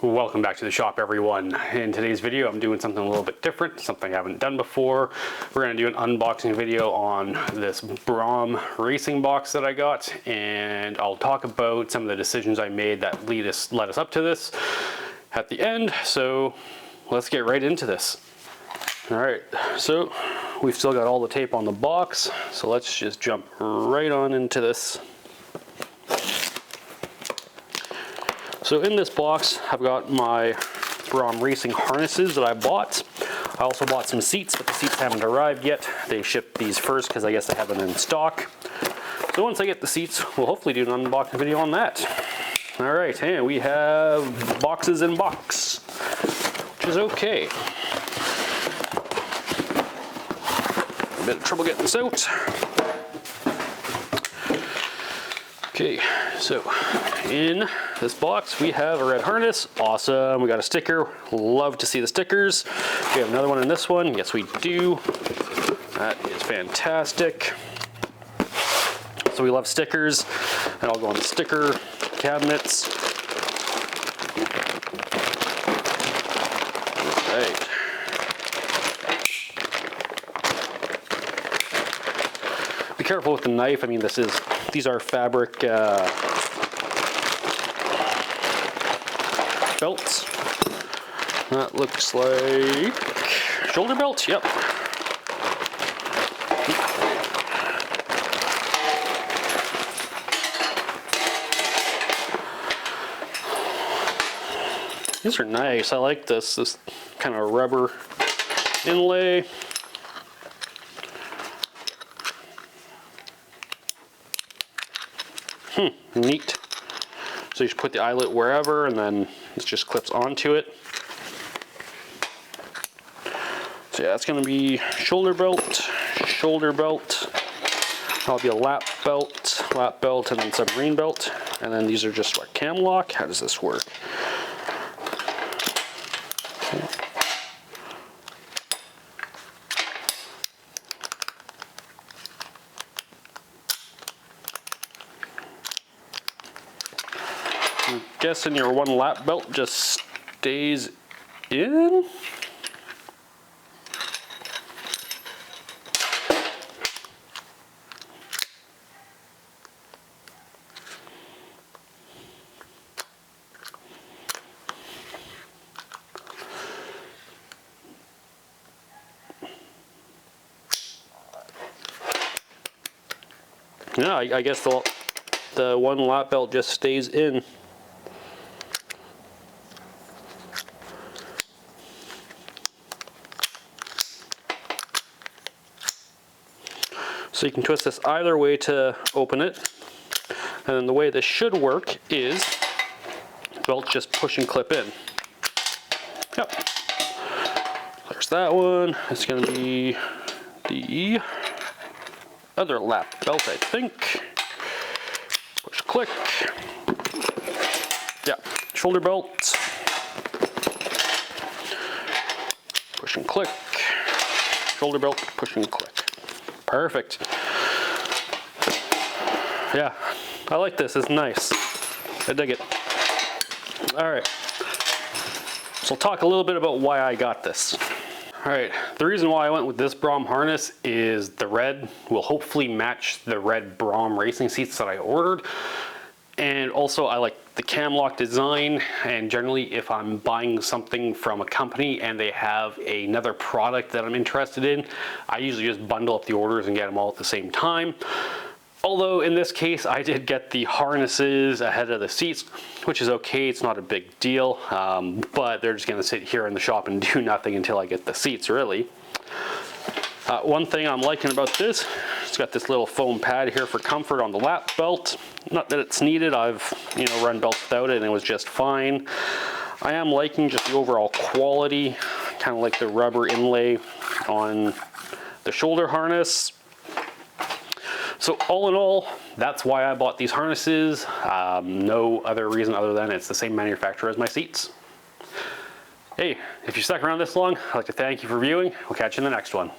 Welcome back to the shop, everyone. In today's video, I'm doing something a little bit different, something I haven't done before. We're going to do an unboxing video on this Braum racing box that I got, and I'll talk about some of the decisions I made that led us up to this at the end. So let's get right into this. All right, so we've still got all the tape on the box, so let's just jump right on into this. So in this box, I've got my Braum racing harnesses that I bought. I also bought some seats, but the seats haven't arrived yet. They shipped these first because I guess they have them in stock. So once I get the seats, we'll hopefully do an unboxing video on that. All right, and we have boxes in box, which is okay. A bit of trouble getting this out. Okay, so in this box we have a red harness. Awesome. We got a sticker. Love to see the stickers. We have another one in this one. Yes, we do. That is fantastic. So we love stickers, and I'll go on the sticker cabinets. All right. Be careful with the knife. I mean, these are fabric belts. That looks like shoulder belt. Yep. These are nice. I like this kind of rubber inlay. Neat. So you just put the eyelet wherever, and then it just clips onto it. So yeah, that's going to be shoulder belt. That'll be a lap belt, and then submarine belt. And then these are just what, cam lock? How does this work? I'm guessing your one lap belt just stays in. Yeah, I guess the one lap belt just stays in. So you can twist this either way to open it. And then the way this should work is the belt just push and clip in. Yep. There's that one. It's going to be the other lap belt, I think. Push, click. Yeah, shoulder belt. Push and click. Shoulder belt, push and click. Perfect. Yeah, I like this. It's nice. I dig it. All right. So I'll talk a little bit about why I got this. All right. The reason why I went with this Braum harness is the red will hopefully match the red Braum racing seats that I ordered. And also I like the cam lock design, and generally if I'm buying something from a company and they have another product that I'm interested in, I usually just bundle up the orders and get them all at the same time. Although in this case I did get the harnesses ahead of the seats, which is okay, it's not a big deal, but they're just going to sit here in the shop and do nothing until I get the seats, really. One thing I'm liking about this, it's got this little foam pad here for comfort on the lap belt. Not that it's needed, I've run belts without it and it was just fine. I am liking just the overall quality, kind of like the rubber inlay on the shoulder harness. So all in all, that's why I bought these harnesses. No other reason other than it's the same manufacturer as my seats. Hey, if you stuck around this long, I'd like to thank you for viewing. We'll catch you in the next one.